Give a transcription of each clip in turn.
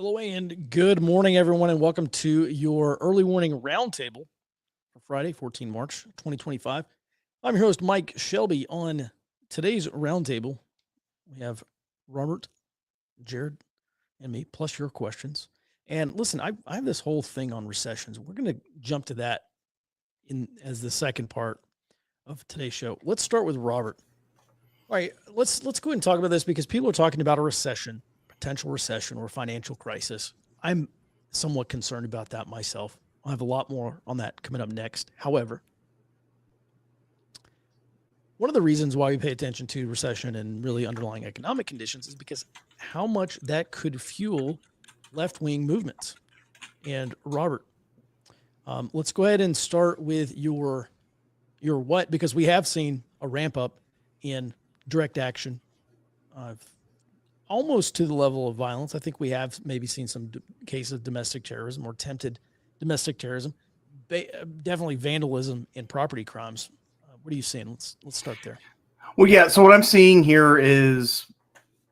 Hello and good morning, everyone, and welcome to your early warning roundtable for Friday, 14 March, 2025. I'm your host, Mike Shelby. On today's roundtable, we have Robert, Jared, and me, plus your questions. And listen, I have this whole thing on recessions. We're going to jump to that as the second part of today's show. Let's start with Robert. All right, let's go ahead and talk about this because people are talking about a recession, potential recession or financial crisis. I'm somewhat concerned about that myself. I'll have a lot more on that coming up next. However, one of the reasons why we pay attention to recession and really underlying economic conditions is because how much that could fuel left-wing movements. And Robert, let's go ahead and start with your what, because we have seen a ramp up in direct action, almost to the level of violence. I think we have maybe seen some cases of domestic terrorism or attempted domestic terrorism, definitely vandalism and property crimes. What are you seeing? Let's start there. Well, yeah. So what I'm seeing here is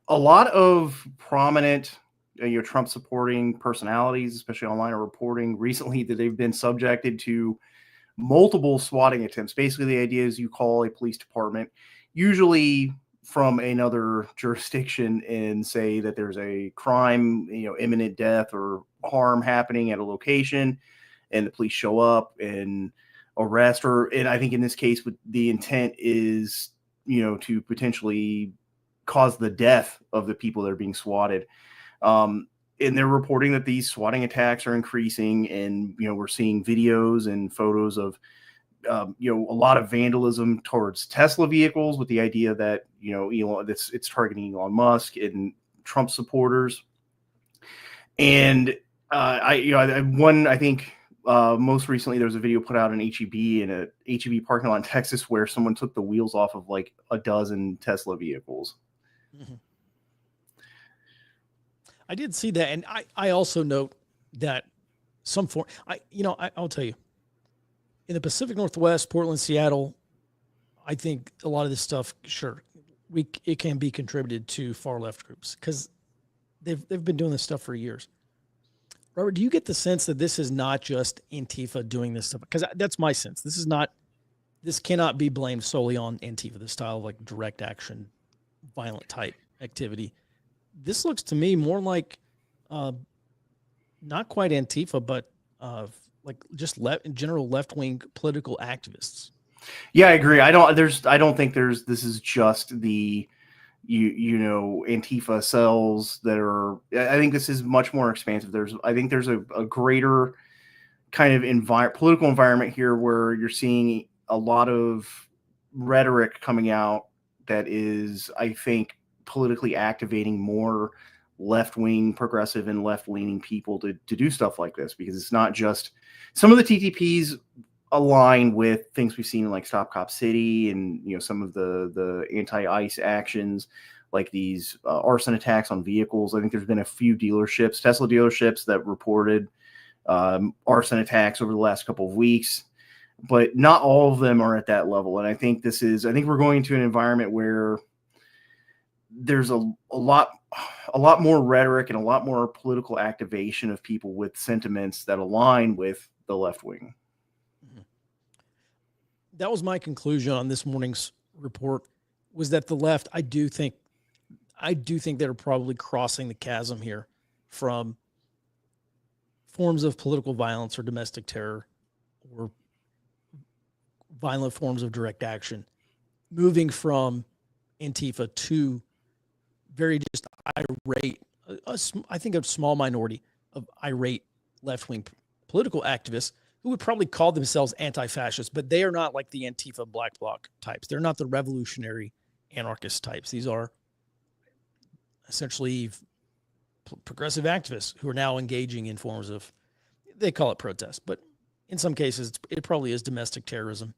a lot of prominent, Trump supporting personalities, especially online, are reporting recently that they've been subjected to multiple swatting attempts. Basically, the idea is you call a police department, usually from another jurisdiction, and say that there's a crime, imminent death or harm happening at a location, and the police show up and arrest, and I think in this case, the intent is, to potentially cause the death of the people that are being swatted. And they're reporting that these swatting attacks are increasing, and we're seeing videos and photos of a lot of vandalism towards Tesla vehicles, with the idea that it's targeting Elon Musk and Trump supporters. And I think most recently there was a video put out in HEB, in a HEB parking lot in Texas, where someone took the wheels off of like a dozen Tesla vehicles. Mm-hmm. I did see that, and I also note that some form. I'll tell you, in the Pacific Northwest, Portland, Seattle, I think a lot of this stuff, sure, it can be contributed to far left groups because they've been doing this stuff for years. Robert, do you get the sense that this is not just Antifa doing this stuff? Because that's my sense. This cannot be blamed solely on Antifa, this style of like direct action, violent type activity. This looks to me more like not quite Antifa, but like just general left-wing political activists. Yeah, I agree. I don't think this is just the Antifa cells that are. I think this is much more expansive. I think there's a greater kind of political environment here where you're seeing a lot of rhetoric coming out that is, I think, politically activating more left-wing, progressive, and left-leaning people to do stuff like this, because it's not just some of the TTPs align with things we've seen in like Stop Cop City and some of the anti-ICE actions, like these arson attacks on vehicles. I think there's been a few Tesla dealerships that reported arson attacks over the last couple of weeks, but not all of them are at that level. And I think we're going to an environment where there's a lot more rhetoric and a lot more political activation of people with sentiments that align with the left wing. That was my conclusion on this morning's report, was that the left, I do think they're probably crossing the chasm here from forms of political violence or domestic terror or violent forms of direct action, moving from Antifa to very just irate, I think a small minority of irate left-wing political activists who would probably call themselves anti-fascist, but they are not like the Antifa Black Bloc types. They're not the revolutionary anarchist types. These are essentially progressive activists who are now engaging in forms of, they call it protest, but in some cases it probably is domestic terrorism.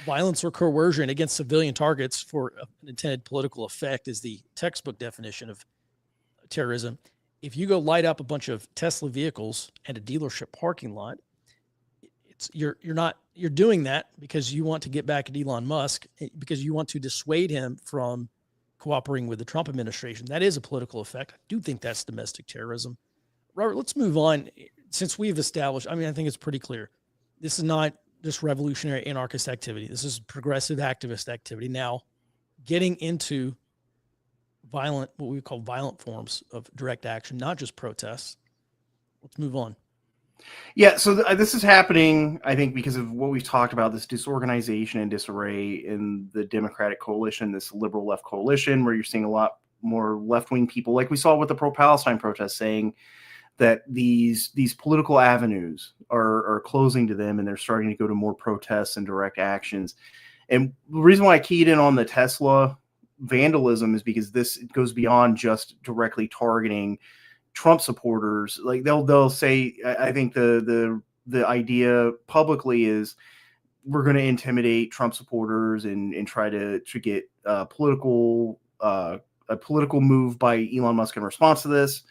Violence or coercion against civilian targets for an intended political effect is the textbook definition of terrorism. If you go light up a bunch of Tesla vehicles at a dealership parking lot, you're doing that because you want to get back at Elon Musk, because you want to dissuade him from cooperating with the Trump administration. That is a political effect. I do think that's domestic terrorism. Robert, let's move on. Since we've established, I mean, I think it's pretty clear. This is not just revolutionary anarchist activity. This is progressive activist activity. Now, getting into what we call violent forms of direct action, not just protests. Let's move on. Yeah, so this is happening, I think, because of what we've talked about, this disorganization and disarray in the Democratic coalition, this liberal left coalition, where you're seeing a lot more left-wing people, like we saw with the pro-Palestine protests, saying that these political avenues are closing to them, and they're starting to go to more protests and direct actions. And the reason why I keyed in on the Tesla vandalism is because this goes beyond just directly targeting Trump supporters. Like they'll say, I think the idea publicly is we're going to intimidate Trump supporters and try to get a political move by Elon Musk in response to this.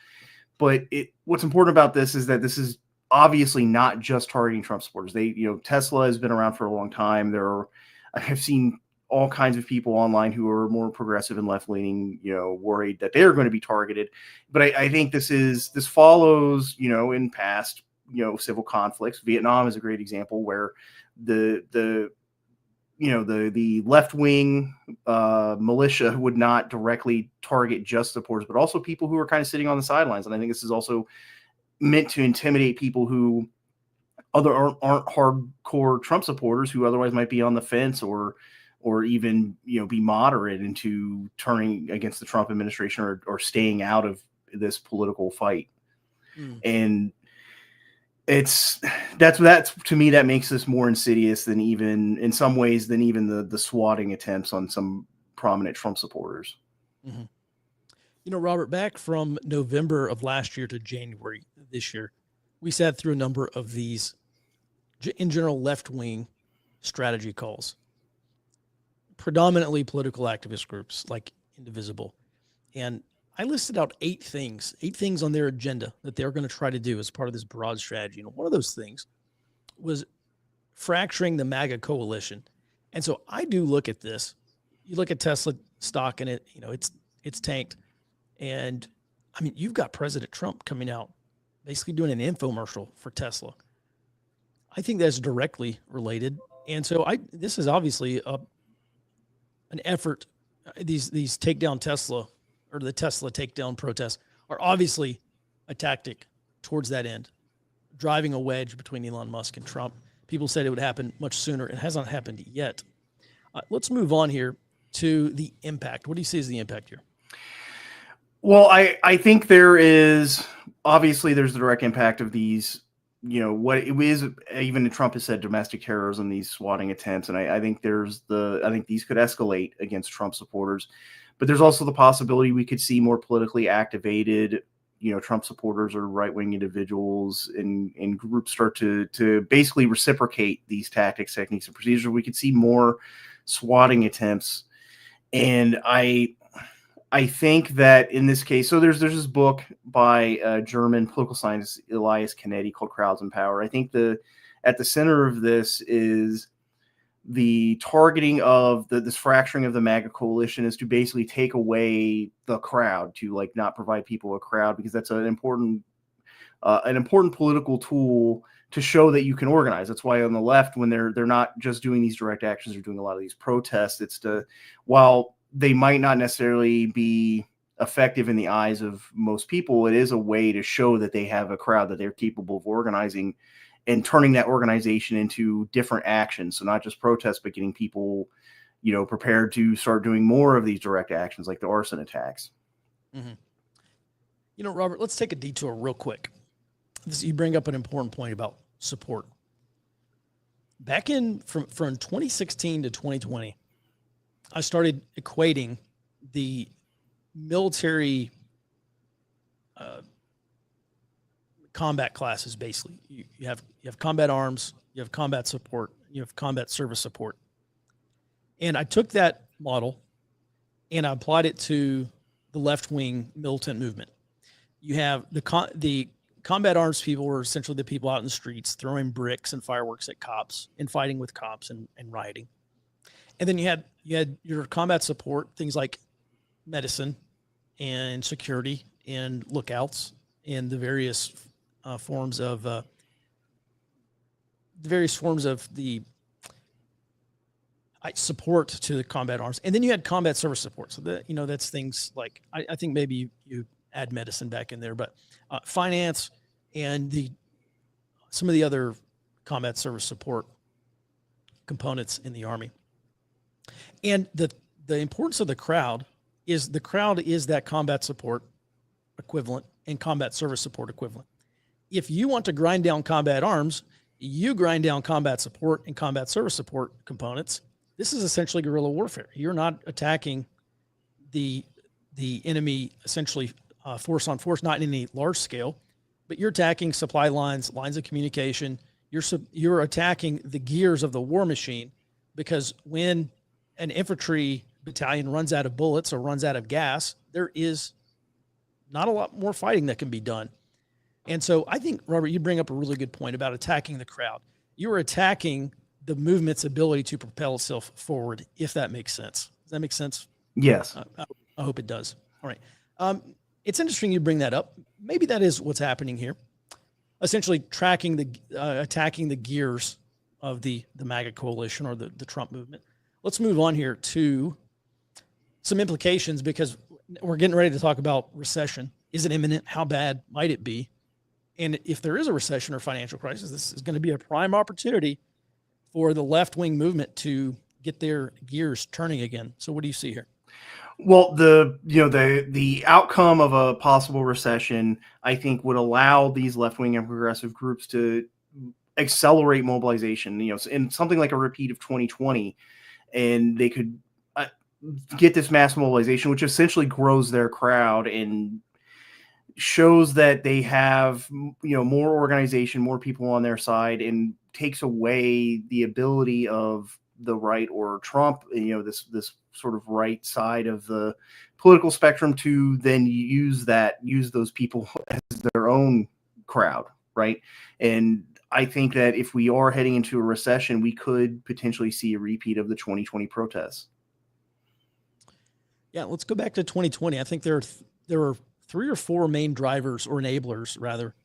But what's important about this is that this is obviously not just targeting Trump supporters. Tesla has been around for a long time. I've seen all kinds of people online who are more progressive and left-leaning, worried that they're going to be targeted. But I think this follows, in past, civil conflicts. Vietnam is a great example where the left-wing militia would not directly target just supporters, but also people who are kind of sitting on the sidelines. And I think this is also meant to intimidate people who aren't hardcore Trump supporters, who otherwise might be on the fence or even be moderate into turning against the Trump administration or staying out of this political fight. And that's to me, that makes this more insidious than even in some ways than even the swatting attempts on some prominent Trump supporters. Mm-hmm. Robert, back from November of last year to January this year, we sat through a number of these, in general, left-wing strategy calls, predominantly political activist groups like Indivisible. And I listed out eight things on their agenda that they're going to try to do as part of this broad strategy. And one of those things was fracturing the MAGA coalition. And so I do look at this. You look at Tesla stock in it, it's tanked. And I mean, you've got President Trump coming out, basically doing an infomercial for Tesla. I think that's directly related. And so this is obviously an effort. These take down Tesla, or the Tesla takedown protests, are obviously a tactic towards that end, driving a wedge between Elon Musk and Trump. People said it would happen much sooner. It hasn't happened yet. Let's move on here to the impact. What do you see as the impact here? Well, I think there's the direct impact of these, what it is, even Trump has said, domestic terrorism, these swatting attempts. And I think I think these could escalate against Trump supporters, but there's also the possibility we could see more politically activated, Trump supporters or right-wing individuals and groups start to basically reciprocate these tactics, techniques, and procedures. We could see more swatting attempts. And I think that in this case, so there's this book by a German political scientist, Elias Canetti, called Crowds and Power. I think at the center of this is the targeting of this fracturing of the MAGA coalition is to basically take away the crowd, to not provide people a crowd, because that's an important political tool to show that you can organize. That's why on the left, when they're not just doing these direct actions, they're doing a lot of these protests. While they might not necessarily be effective in the eyes of most people, it is a way to show that they have a crowd that they're capable of organizing and turning that organization into different actions. So not just protests, but getting people, prepared to start doing more of these direct actions like the arson attacks. Mm-hmm. Robert, let's take a detour real quick. You bring up an important point about support. Back from 2016 to 2020, I started equating the military combat classes. Basically, you have combat arms, you have combat support, you have combat service support. And I took that model and I applied it to the left-wing militant movement. You have the combat arms people were essentially the people out in the streets throwing bricks and fireworks at cops and fighting with cops and rioting. And then you had your combat support, things like medicine and security and lookouts in the various forms of the support to the combat arms. And then you had combat service support. So that, that's things like, I think maybe you add medicine back in there, but finance and some of the other combat service support components in the Army. And the importance of the crowd is that combat support equivalent and combat service support equivalent. If you want to grind down combat arms, you grind down combat support and combat service support components. This is essentially guerrilla warfare. You're not attacking the enemy essentially force on force, not in any large scale, but you're attacking supply lines of communication. You're attacking the gears of the war machine, because when an infantry battalion runs out of bullets or runs out of gas, there is not a lot more fighting that can be done. And so I think, Robert, you bring up a really good point about attacking the crowd. You're attacking the movement's ability to propel itself forward, if that makes sense. Does that make sense? Yes. I hope it does. All right. It's interesting you bring that up. Maybe that is what's happening here. Essentially attacking the gears of the MAGA coalition or the Trump movement. Let's move on here to some implications, because we're getting ready to talk about recession. Is it imminent? How bad might it be? And if there is a recession or financial crisis, this is going to be a prime opportunity for the left-wing movement to get their gears turning again. So what do you see here? Well, the outcome of a possible recession, I think, would allow these left-wing and progressive groups to accelerate mobilization, in something like a repeat of 2020, and they could get this mass mobilization, which essentially grows their crowd and shows that they have, more organization, more people on their side, and takes away the ability of the right or Trump, this sort of right side of the political spectrum, to then use those people as their own crowd, right? And I think that if we are heading into a recession, we could potentially see a repeat of the 2020 protests. Yeah, let's go back to 2020. I think there were 3 or 4 main drivers, or enablers rather,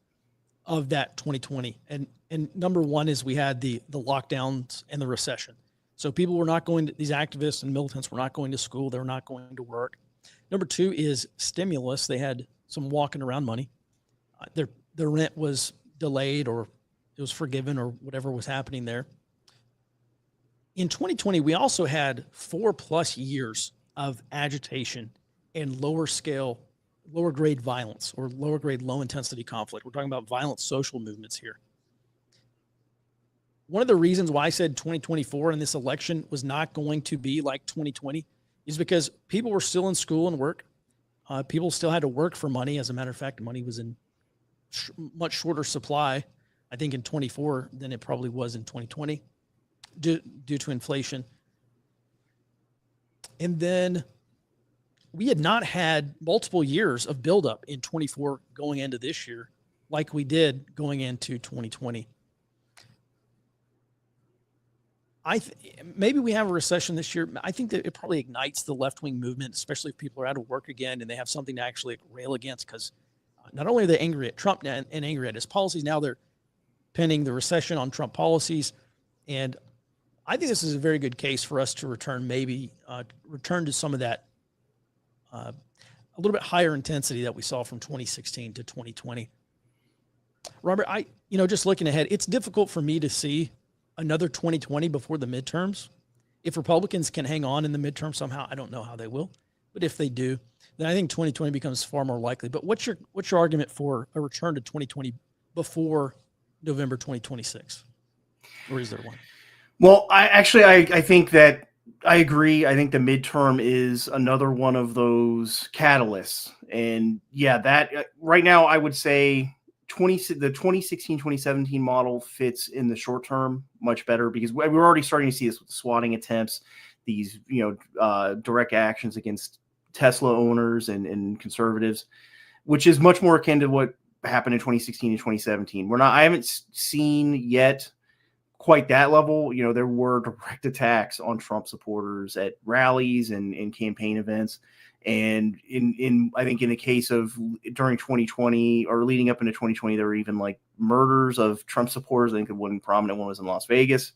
of that 2020. And number one is we had the lockdowns and the recession. So people were not going to, these activists and militants were not going to school. They were not going to work. Number 2 is stimulus. They had some walking around money. Their rent was delayed, or it was forgiven, or whatever was happening there. In 2020, we also had 4+ years of agitation and lower grade violence, or lower grade low intensity conflict. We're talking about violent social movements here. One of the reasons why I said 2024 in this election was not going to be like 2020 is because people were still in school and work. People still had to work for money. As a matter of fact, money was in much shorter supply, I think, in 24 than it probably was in 2020 due to inflation. And then we had not had multiple years of buildup in 24 going into this year like we did going into 2020. Maybe we have a recession this year. I think that it probably ignites the left-wing movement, especially if people are out of work again and they have something to actually rail against, because not only are they angry at Trump and angry at his policies, now they're pinning the recession on Trump policies. And I think this is a very good case for us to return to some of that a little bit higher intensity that we saw from 2016 to 2020. Robert, just looking ahead, it's difficult for me to see another 2020 before the midterms. If Republicans can hang on in the midterm somehow, I don't know how they will, but if they do, then I think 2020 becomes far more likely. But what's your argument for a return to 2020 before November 2026? Or is there one? Well, I think that I agree. I think the midterm is another one of those catalysts. And yeah, that right now I would say the 2016, 2017 model fits in the short term much better, because we're already starting to see this with the swatting attempts, these, direct actions against Tesla owners and conservatives, which is much more akin to what happened in 2016 and 2017. I haven't seen yet quite that level. You know, there were direct attacks on Trump supporters at rallies and in campaign events. And I think in the case of during 2020 or leading up into 2020, there were even like murders of Trump supporters. I think the one prominent one was in Las Vegas.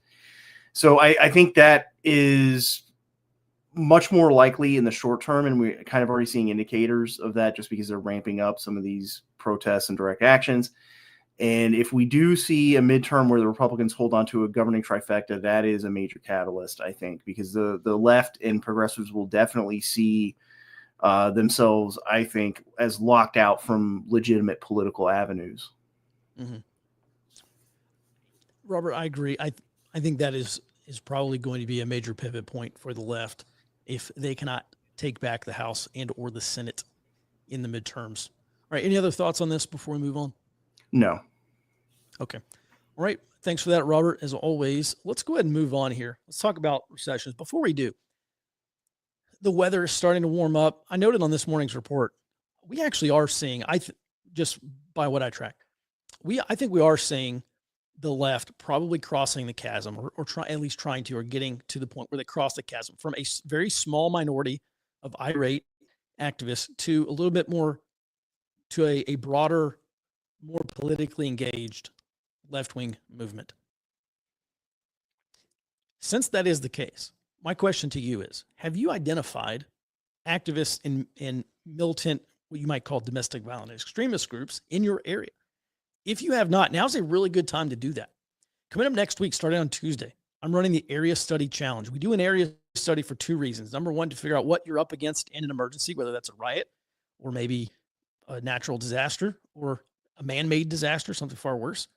So I think that is much more likely in the short term. And we're kind of already seeing indicators of that just because they're ramping up some of these protests and direct actions. And if we do see a midterm where the Republicans hold on to a governing trifecta, that is a major catalyst, I think, because the left and progressives will definitely see themselves, I think, as locked out from legitimate political avenues. Mm-hmm. Robert, I agree. I think that is probably going to be a major pivot point for the left if they cannot take back the House and or the Senate in the midterms. All right. Any other thoughts on this before we move on? No. Okay. All right. Thanks for that, Robert. As always, let's go ahead and move on here. Let's talk about recessions. Before we do, the weather is starting to warm up. I noted on this morning's report, we actually are seeing, just by what I track, I think we are seeing the left probably crossing the chasm or at least trying to, or getting to the point where they cross the chasm from a very small minority of irate activists to a little bit more, to a broader, more politically engaged left-wing movement. Since that is the case, my question to you is, have you identified activists in militant, what you might call domestic violence extremist groups in your area? If you have not, now's a really good time to do that. Coming up next week, starting on Tuesday, I'm running the Area Study Challenge. We do an area study for two reasons. Number one, to figure out what you're up against in an emergency, whether that's a riot or maybe a natural disaster or a man-made disaster, something far worse.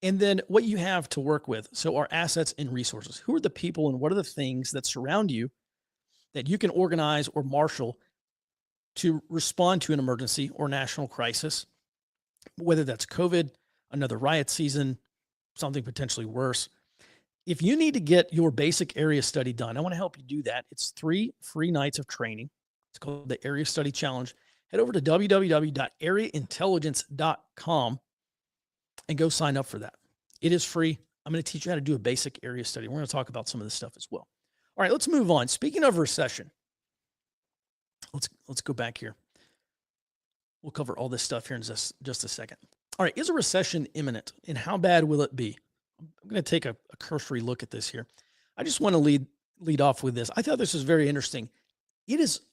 And then what you have to work with. So our assets and resources. Who are the people and what are the things that surround you that you can organize or marshal to respond to an emergency or national crisis, whether that's COVID, another riot season, something potentially worse. If you need to get your basic area study done, I want to help you do that. It's 3 free nights of training. It's called the Area Study Challenge. Head over to www.areaintelligence.com and go sign up for that. It is free. I'm going to teach you how to do a basic area study. We're going to talk about some of this stuff as well. All right, let's move on. Speaking of recession, let's go back here. We'll cover all this stuff here in just a second. All right, is a recession imminent, and how bad will it be? I'm going to take a cursory look at this here. I just want to lead off with this. I thought this was very interesting.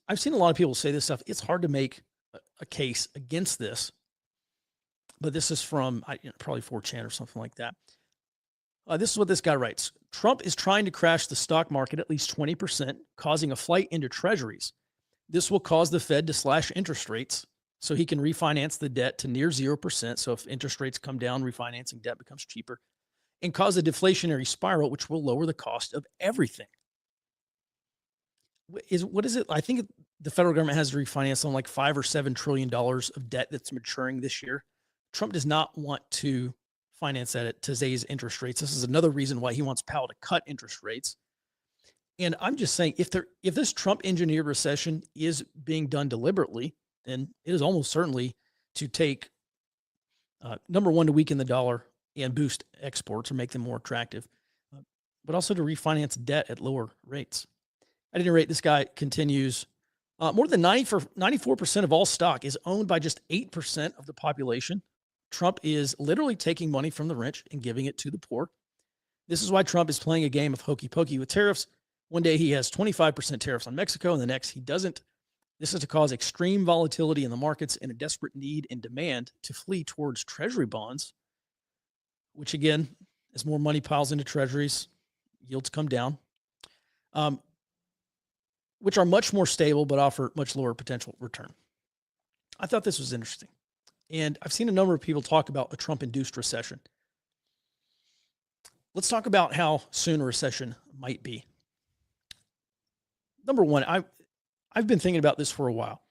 I've seen a lot of people say this stuff. It's hard to make a case against this, but this is from probably 4chan or something like that. This is what this guy writes. Trump is trying to crash the stock market at least 20%, causing a flight into treasuries. This will cause the Fed to slash interest rates so he can refinance the debt to near 0%. So if interest rates come down, refinancing debt becomes cheaper, and cause a deflationary spiral, which will lower the cost of everything. What is it? I think the federal government has to refinance on like $5 or $7 trillion of debt that's maturing this year. Trump does not want to finance that at today's interest rates. This is another reason why he wants Powell to cut interest rates. And I'm just saying, if this Trump engineered recession is being done deliberately, then it is almost certainly to take, number one, to weaken the dollar and boost exports or make them more attractive, but also to refinance debt at lower rates. At any rate, this guy continues, more than 94% of all stock is owned by just 8% of the population. Trump is literally taking money from the rich and giving it to the poor. This is why Trump is playing a game of hokey pokey with tariffs. One day he has 25% tariffs on Mexico, and the next he doesn't. This is to cause extreme volatility in the markets and a desperate need and demand to flee towards treasury bonds, which again, as more money piles into treasuries, yields come down, which are much more stable but offer much lower potential return. I thought this was interesting. And I've seen a number of people talk about a Trump-induced recession. Let's talk about how soon a recession might be. Number one, I've been thinking about this for a while.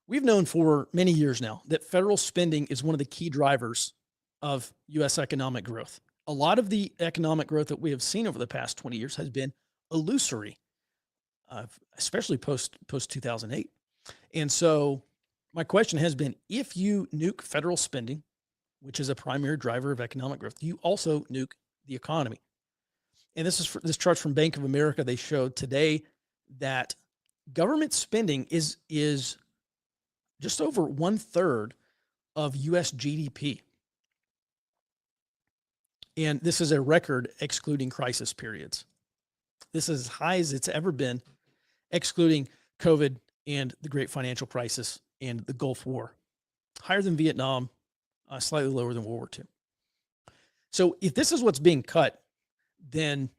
We've known for many years now that federal spending is one of the key drivers of U.S. economic growth. A lot of the economic growth that we have seen over the past 20 years has been illusory, especially post 2008. And so my question has been, if you nuke federal spending, which is a primary driver of economic growth, you also nuke the economy. And this chart's from Bank of America. They showed today that government spending is just over 1/3 of U.S. GDP. And this is a record excluding crisis periods. This is as high as it's ever been, excluding COVID and the Great Financial Crisis and the Gulf War. Higher than Vietnam, slightly lower than World War II. So if this is what's being cut, then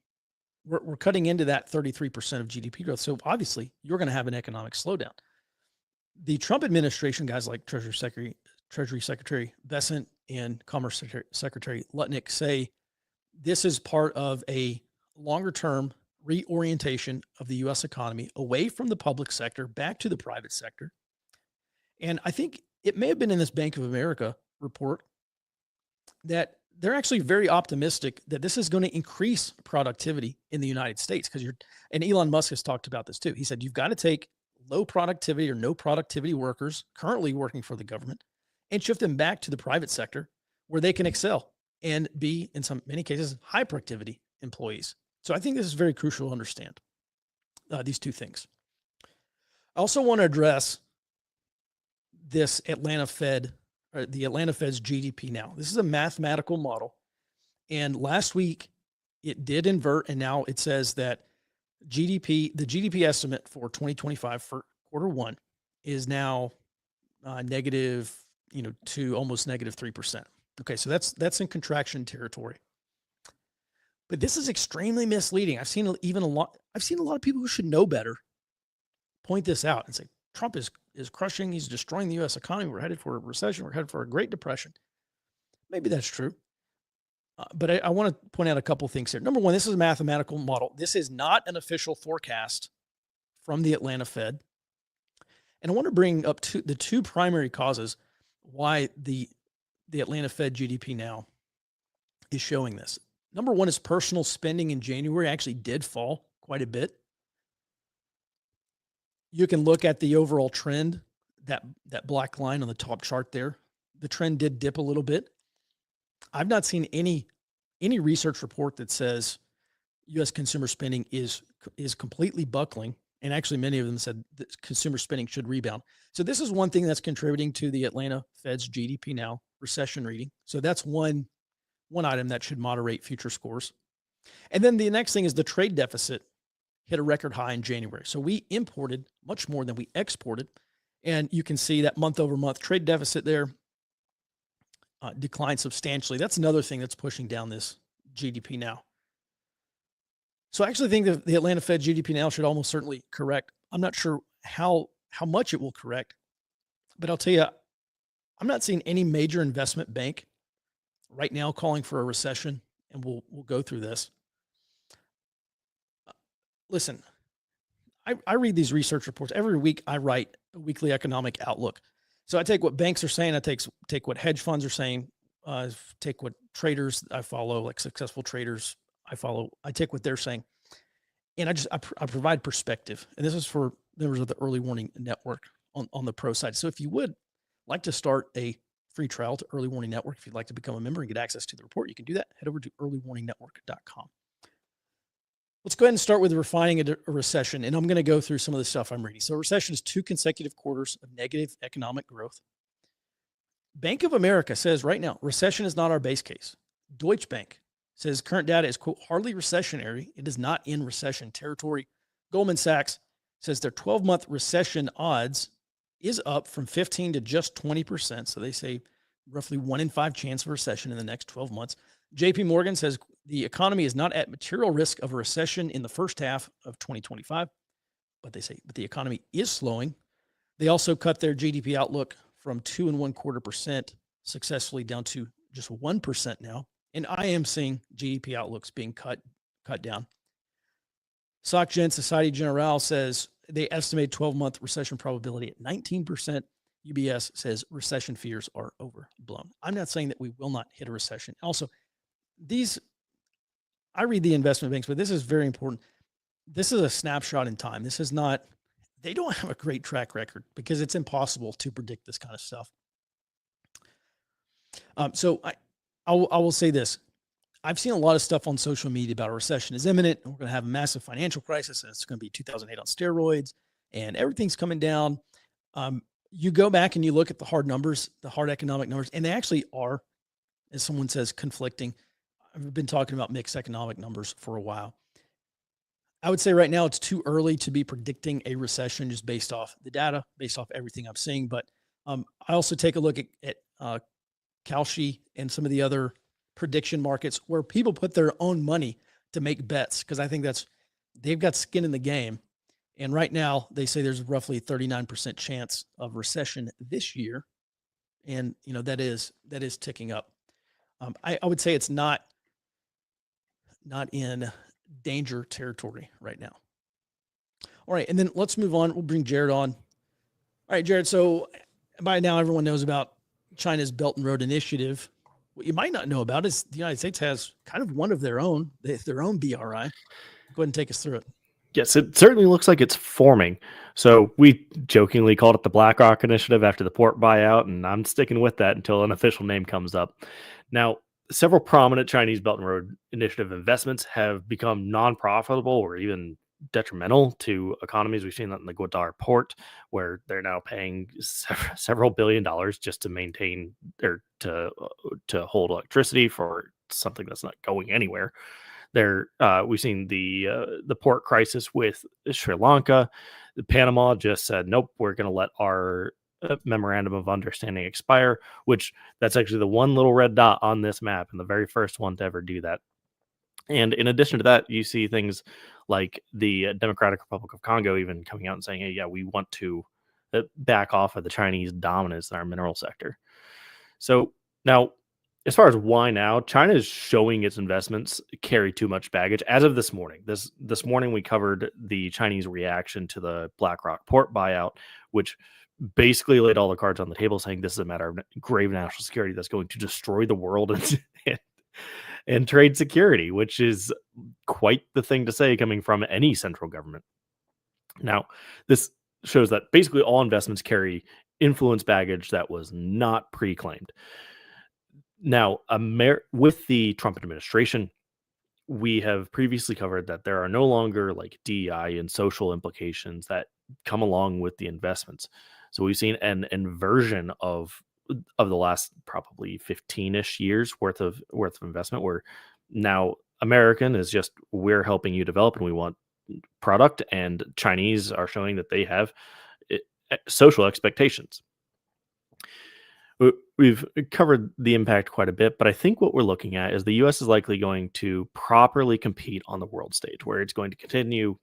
we're cutting into that 33% of GDP growth. So obviously, you're going to have an economic slowdown. The Trump administration, guys like Treasury Secretary Bessent and Commerce Secretary Lutnick, say this is part of a longer-term reorientation of the U.S. economy away from the public sector back to the private sector. And I think it may have been in this Bank of America report that they're actually very optimistic that this is going to increase productivity in the United States, because and Elon Musk has talked about this too. He said, you've got to take low productivity or no productivity workers currently working for the government and shift them back to the private sector where they can excel and be, in many cases, high productivity employees. So I think this is very crucial to understand these two things. I also want to address this Atlanta Fed, or the Atlanta Fed's GDP now. This is a mathematical model. And last week it did invert, and now it says that the GDP estimate for 2025 for quarter one is now negative, to almost negative 3%. Okay, so that's in contraction territory. But this is extremely misleading. I've seen a lot of people who should know better point this out and say, Trump is crushing, he's destroying the U.S. economy. We're headed for a recession. We're headed for a Great Depression. Maybe that's true. But I want to point out a couple of things here. Number one, this is a mathematical model. This is not an official forecast from the Atlanta Fed. And I want to bring up the two primary causes why the Atlanta Fed GDP now is showing this. Number one is personal spending in January actually did fall quite a bit. You can look at the overall trend, that black line on the top chart there. The trend did dip a little bit. I've not seen any research report that says U.S. consumer spending is completely buckling. And actually, many of them said that consumer spending should rebound. So this is one thing that's contributing to the Atlanta Fed's GDP now recession reading. So that's one item that should moderate future scores. And then the next thing is the trade deficit hit a record high in January. So we imported much more than we exported. And you can see that month over month trade deficit there declined substantially. That's another thing that's pushing down this GDP now. So I actually think that the Atlanta Fed GDP now should almost certainly correct. I'm not sure how much it will correct, but I'll tell you, I'm not seeing any major investment bank right now calling for a recession, and we'll go through this. Listen, I read these research reports every week. I write a weekly economic outlook. So I take what banks are saying. I take what hedge funds are saying. Take what traders I follow, like successful traders I follow. I take what they're saying, and I provide perspective. And this is for members of the Early Warning Network on the pro side. So if you would like to start a free trial to Early Warning Network, if you'd like to become a member and get access to the report, you can do that. Head over to earlywarningnetwork.com. Let's go ahead and start with refining a recession. And I'm going to go through some of the stuff I'm reading. So a recession is 2 consecutive quarters of negative economic growth. Bank of America says right now, recession is not our base case. Deutsche Bank says current data is, quote, hardly recessionary. It is not in recession territory. Goldman Sachs says their 12-month recession odds is up from 15 to just 20%. So they say roughly 1 in 5 chance of recession in the next 12 months. JP Morgan says the economy is not at material risk of a recession in the first half of 2025, but they say, but the economy is slowing. They also cut their GDP outlook from 2.25% successfully down to just 1% now. And I am seeing GDP outlooks being cut down. SocGen Society Generale says they estimate 12-month recession probability at 19%. UBS says recession fears are overblown. I'm not saying that we will not hit a recession. Also, I read the investment banks, but this is very important. This is a snapshot in time. This is not, they don't have a great track record because it's impossible to predict this kind of stuff. So I will say this. I've seen a lot of stuff on social media about a recession is imminent. We're going to have a massive financial crisis, and it's going to be 2008 on steroids, and everything's coming down. You go back and you look at the hard numbers, the hard economic numbers, and they actually are, as someone says, conflicting. I've been talking about mixed economic numbers for a while. I would say right now it's too early to be predicting a recession just based off the data, based off everything I'm seeing. But I also take a look at Kalshi and some of the other prediction markets where people put their own money to make bets, because I think they've got skin in the game. And right now they say there's roughly a 39% chance of recession this year. And, that is ticking up. I would say it's not in danger territory right now. All right. And then let's move on. We'll bring Jared on. All right, Jared. So by now everyone knows about China's Belt and Road Initiative. What you might not know about is the United States has kind of one of their own BRI. Go ahead and take us through it. Yes, it certainly looks like it's forming. So we jokingly called it the BlackRock Initiative after the port buyout, and I'm sticking with that until an official name comes up. Now, several prominent Chinese Belt and Road Initiative investments have become non-profitable or even detrimental to economies. We've seen that in the Guadalajara port, where they're now paying several $billion just to maintain or to hold electricity for something that's not going anywhere. We've seen the port crisis with Sri Lanka. Panama just said, nope, we're going to let our memorandum of understanding expire, which that's actually the one little red dot on this map and the very first one to ever do that. And in addition to that, you see things like the Democratic Republic of Congo even coming out and saying, hey, yeah, we want to back off of the Chinese dominance in our mineral sector. So now, as far as why now, China is showing its investments carry too much baggage. As of this morning, this morning we covered the Chinese reaction to the BlackRock port buyout, which basically laid all the cards on the table, saying this is a matter of grave national security that's going to destroy the world and trade security, which is quite the thing to say coming from any central government. Now, this shows that basically all investments carry influence baggage that was not pre-claimed. Now, with the Trump administration, we have previously covered that there are no longer like DEI and social implications that come along with the investments. So we've seen an inversion of the last probably 15-ish years worth of investment, where now American is just, we're helping you develop and we want product, and Chinese are showing that they have social expectations. We've covered the impact quite a bit, but I think what we're looking at is the U.S. is likely going to properly compete on the world stage, where it's going to continue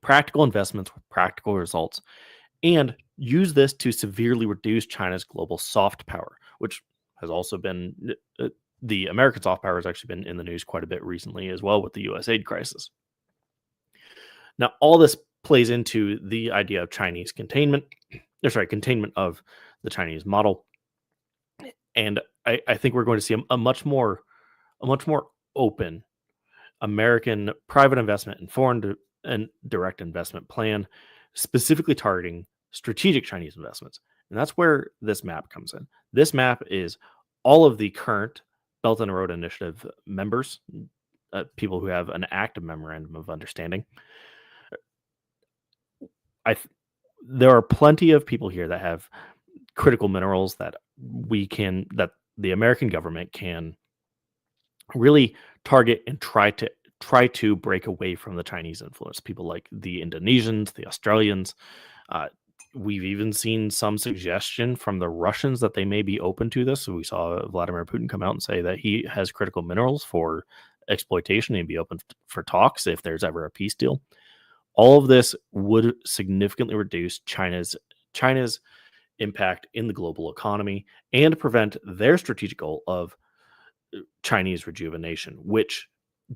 practical investments with practical results and use this to severely reduce China's global soft power, which has also been the American soft power has actually been in the news quite a bit recently as well with the U.S. aid crisis. Now, all this plays into the idea of Chinese containment of the Chinese model. And I think we're going to see a much more open American private investment and foreign and direct investment plan, specifically targeting strategic Chinese investments. And that's where this map comes in. This map is all of the current Belt and Road Initiative members, people who have an active memorandum of understanding. There are plenty of people here that have critical minerals that the American government can really target and try to break away from the Chinese influence. People like the Indonesians, the Australians. We've even seen some suggestion from the Russians that they may be open to this. So we saw Vladimir Putin come out and say that he has critical minerals for exploitation and be open for talks if there's ever a peace deal. All of this would significantly reduce China's impact in the global economy and prevent their strategic goal of Chinese rejuvenation, which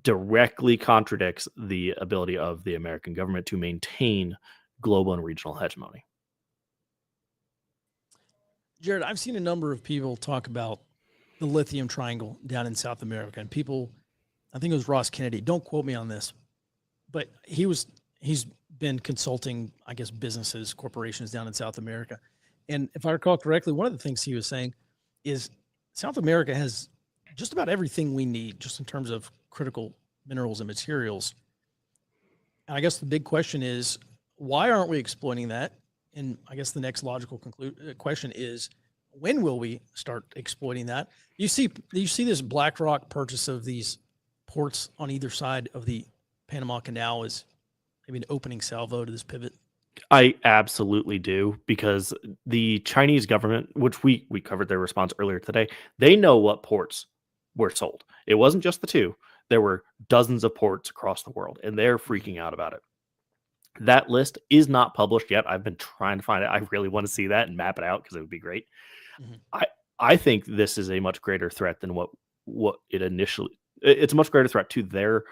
directly contradicts the ability of the American government to maintain global and regional hegemony. Jared, I've seen a number of people talk about the lithium triangle down in South America, and people, I think it was Ross Kennedy, don't quote me on this, but he's been consulting, I guess, businesses, corporations down in South America. And if I recall correctly, one of the things he was saying is South America has just about everything we need, just in terms of critical minerals and materials. And I guess the big question is, why aren't we exploiting that? And I guess the next logical question is, when will we start exploiting that? You see this BlackRock purchase of these ports on either side of the Panama Canal is maybe an opening salvo to this pivot. I absolutely do, because the Chinese government, which we covered their response earlier today, they know what ports were sold. It wasn't just the two. There were dozens of ports across the world, and they're freaking out about it. That list is not published yet. I've been trying to find it. I really want to see that and map it out because it would be great. Mm-hmm. I think this is a much greater threat than what it initially. It's a much greater threat to their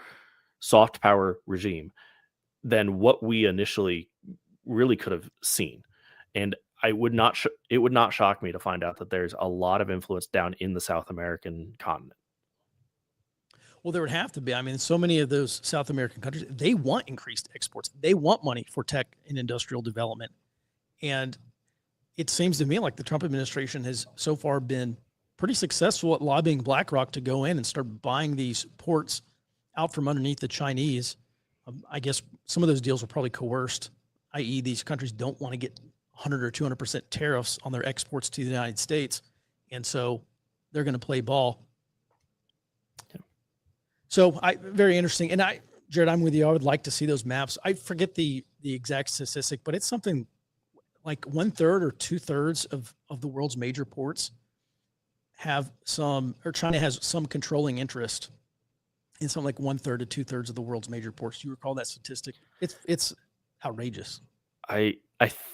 soft power regime than what we initially really could have seen. And it would not shock me to find out that there's a lot of influence down in the South American continent. Well, there would have to be. I mean, so many of those South American countries, they want increased exports. They want money for tech and industrial development. And it seems to me like the Trump administration has so far been pretty successful at lobbying BlackRock to go in and start buying these ports out from underneath the Chinese. I guess some of those deals were probably coerced, i.e. these countries don't want to get 100 or 200% tariffs on their exports to the United States. And so they're going to play ball. Yeah. So very interesting. And Jared, I'm with you. I would like to see those maps. I forget the exact statistic, but it's something like 1/3 or 2/3 of the world's major ports have some, or China has some controlling interest in something like 1/3 to 2/3 of the world's major ports. Do you recall that statistic? It's outrageous. I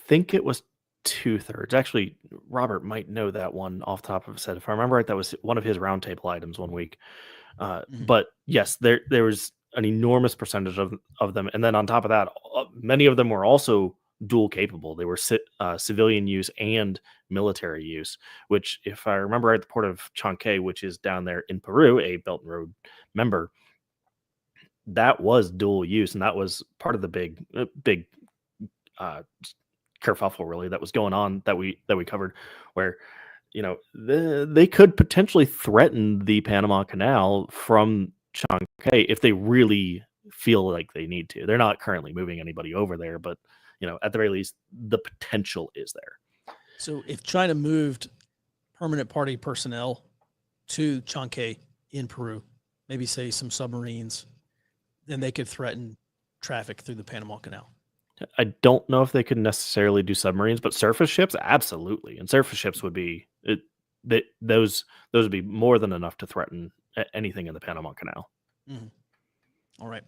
think it was 2/3. Actually, Robert might know that one off the top of his head. If I remember right, that was one of his roundtable items one week. But yes, there was an enormous percentage of them. And then on top of that, many of them were also dual capable. They were civilian use and military use, which, if I remember right, the port of Chancay, which is down there in Peru, a Belt and Road member, that was dual use. And that was part of the big kerfuffle really that was going on that we covered, where they could potentially threaten the Panama Canal from Chancay if they really feel like they need to. They're not currently moving anybody over there, but at the very least, the potential is there. So if China moved permanent party personnel to Chancay in Peru, maybe say some submarines, then they could threaten traffic through the Panama Canal. I don't know if they could necessarily do submarines, but surface ships, absolutely. And surface ships would be those would be more than enough to threaten anything in the Panama Canal. Mm-hmm. All right,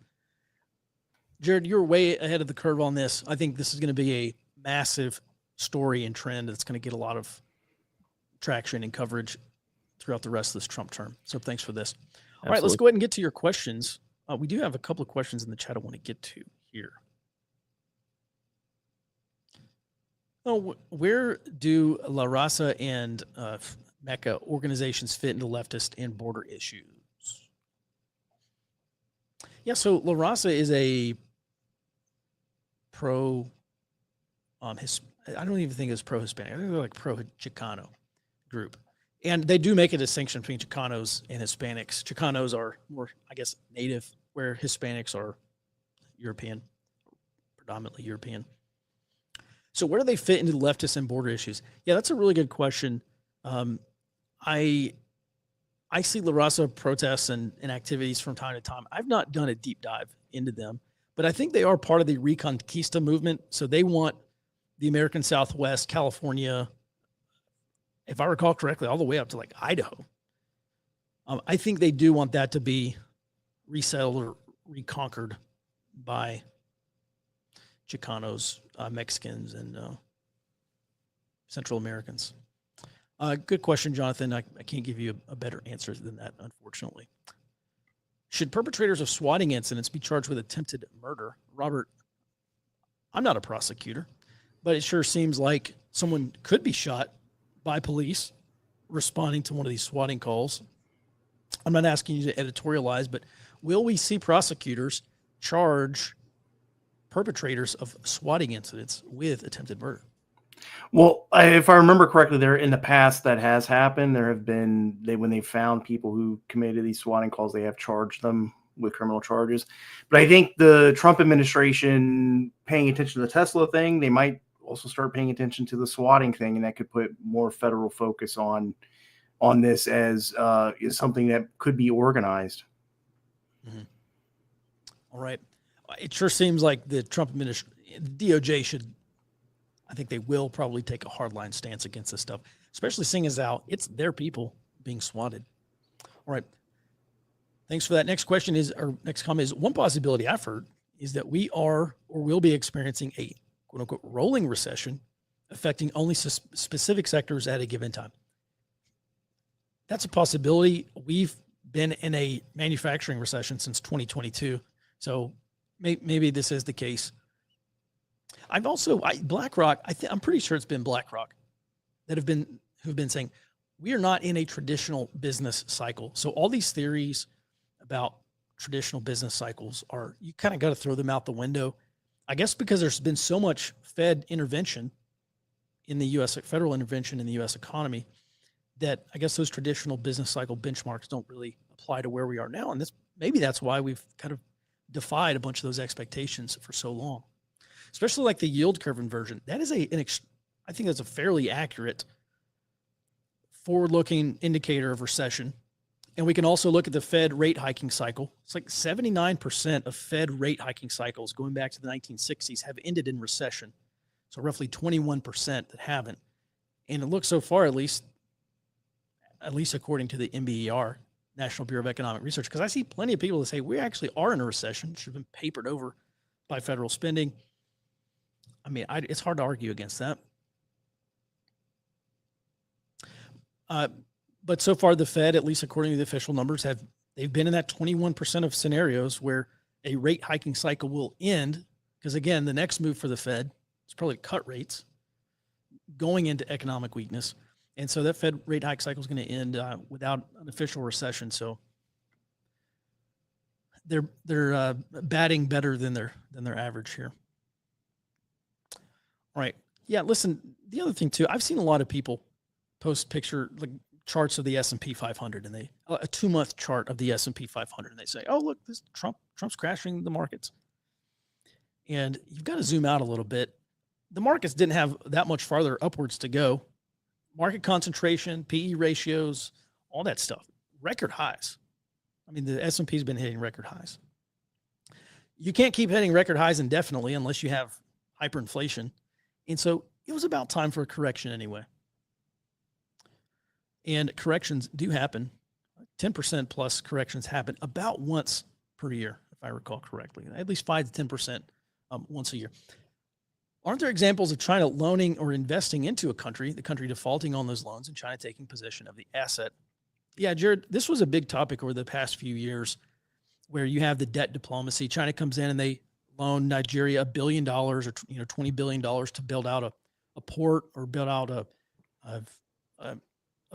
Jared, you're way ahead of the curve on this. I think this is going to be a massive story and trend that's going to get a lot of traction and coverage throughout the rest of this Trump term. So thanks for this. Absolutely. All right, let's go ahead and get to your questions. We do have a couple of questions in the chat I want to get to here. Oh, where do La Raza and Mecca organizations fit into leftist and border issues? Yeah, so La Raza is a pro, I don't even think it's pro-Hispanic. I think they're like pro-Chicano group. And they do make a distinction between Chicanos and Hispanics. Chicanos are more, I guess, native, where Hispanics are European, predominantly European. So where do they fit into the leftist and border issues? Yeah, that's a really good question. I see La Raza protests and activities from time to time. I've not done a deep dive into them, but I think they are part of the Reconquista movement. So they want the American Southwest, California, if I recall correctly, all the way up to like Idaho. I think they do want that to be resettled or reconquered by Chicanos, Mexicans, and Central Americans. Good question, Jonathan. I can't give you a better answer than that, unfortunately. Should perpetrators of swatting incidents be charged with attempted murder? Robert, I'm not a prosecutor, but it sure seems like someone could be shot by police responding to one of these swatting calls. I'm not asking you to editorialize, but will we see prosecutors charge perpetrators of swatting incidents with attempted murder? Well, if I remember correctly, there in the past that has happened. There have been when they found people who committed these swatting calls, they have charged them with criminal charges. But I think the Trump administration paying attention to the Tesla thing, they might also start paying attention to the swatting thing, and that could put more federal focus on this as something that could be organized. Mm-hmm. All right. It sure seems like the Trump administration, DOJ should, I think they will probably take a hardline stance against this stuff, especially seeing as how it's their people being swatted. All right. Thanks for that. Next question is, or next comment is, one possibility I've heard is that we are or will be experiencing a quote unquote rolling recession affecting only specific sectors at a given time. That's a possibility. We've been in a manufacturing recession since 2022. So maybe this is the case. I've also BlackRock. I'm pretty sure it's been BlackRock who've been saying we are not in a traditional business cycle. So all these theories about traditional business cycles you kind of got to throw them out the window. I guess because there's been so much Fed intervention in the U.S. federal intervention in the U.S. economy that I guess those traditional business cycle benchmarks don't really apply to where we are now, and maybe that's why we've kind of defied a bunch of those expectations for so long. Especially like the yield curve inversion. That is I think that's a fairly accurate forward-looking indicator of recession. And we can also look at the Fed rate hiking cycle. It's like 79% of Fed rate hiking cycles going back to the 1960s have ended in recession. So roughly 21% that haven't. And it looks so far, at least according to the NBER, National Bureau of Economic Research, because I see plenty of people that say we actually are in a recession, should have been papered over by federal spending. I mean, it's hard to argue against that. But so far, the Fed, at least according to the official numbers, they've been in that 21% of scenarios where a rate hiking cycle will end. Because again, the next move for the Fed is probably cut rates going into economic weakness. And so that Fed rate hike cycle is going to end without an official recession. So they're batting better than their average here. All right. Yeah. Listen, the other thing too, I've seen a lot of people post charts of the S&P 500 and a 2-month chart of the S&P 500, and they say, "Oh, look, this Trump's crashing the markets." And you've got to zoom out a little bit. The markets didn't have that much farther upwards to go. Market concentration, PE ratios, all that stuff, record highs. I mean, the S&P has been hitting record highs. You can't keep hitting record highs indefinitely unless you have hyperinflation. And so it was about time for a correction anyway. And corrections do happen. 10% plus corrections happen about once per year, if I recall correctly, at least 5 to 10% once a year. Aren't there examples of China loaning or investing into a country, the country defaulting on those loans, and China taking possession of the asset? Yeah, Jared, this was a big topic over the past few years where you have the debt diplomacy. China comes in and they loan Nigeria $1 billion or $20 billion to build out a port or build out a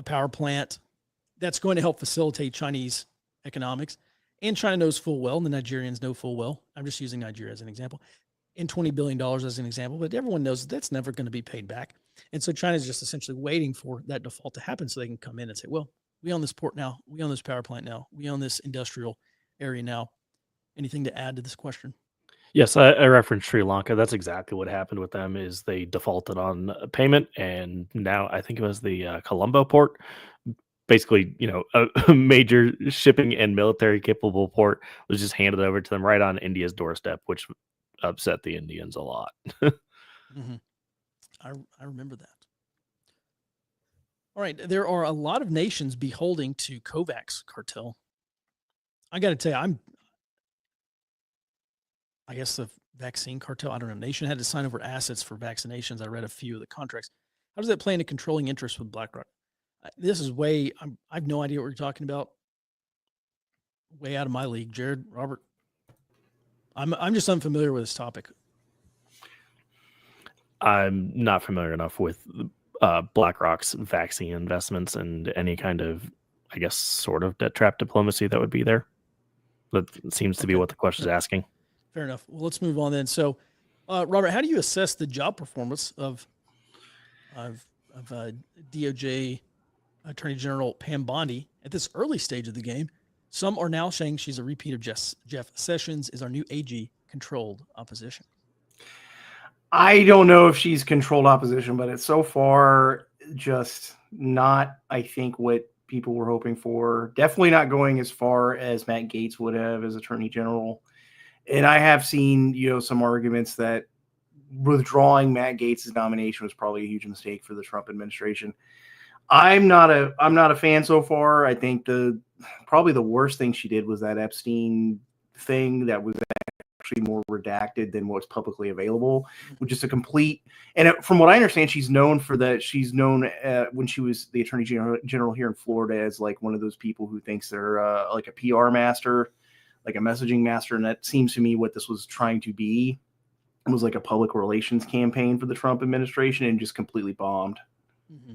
power plant that's going to help facilitate Chinese economics. And China knows full well, and the Nigerians know full well. I'm just using Nigeria as an example. And $20 billion as an example, but everyone knows that's never going to be paid back. And so China is just essentially waiting for that default to happen so they can come in and say, well, we own this port now. We own this power plant now. We own this industrial area now. Anything to add to this question? Yes, I referenced Sri Lanka. That's exactly what happened with them. Is they defaulted on payment, and now I think it was the Colombo port. Basically, a major shipping and military capable port was just handed over to them right on India's doorstep, which upset the Indians a lot. Mm-hmm. I remember that. All right, there are a lot of nations beholding to COVAX cartel. I got to tell you, I guess the vaccine cartel, I don't know, nation had to sign over assets for vaccinations. I read a few of the contracts. How does that play into controlling interest with BlackRock? This is I have no idea what you're talking about. Way out of my league. Jared, Robert, I'm just unfamiliar with this topic. I'm not familiar enough with BlackRock's vaccine investments and any kind of, I guess, sort of debt trap diplomacy that would be there. That seems to be what the question is asking. Fair enough. Well, let's move on then. So, Robert, how do you assess the job performance of of DOJ Attorney General Pam Bondi at this early stage of the game. Some are now saying she's a repeat of Jeff Sessions is our new AG controlled opposition. I don't know if she's controlled opposition, but it's so far just not, I think, what people were hoping for. Definitely not going as far as Matt Gaetz would have as Attorney General. And I have seen, some arguments that withdrawing Matt Gaetz' nomination was probably a huge mistake for the Trump administration. I'm not a fan so far. I think probably the worst thing she did was that Epstein thing that was actually more redacted than what's publicly available, which is a complete. And from what I understand, she's known for that. She's known when she was the Attorney General here in Florida as like one of those people who thinks they're like a PR master, like a messaging master. And that seems to me what this was trying to be. It was like a public relations campaign for the Trump administration and just completely bombed. Mm-hmm.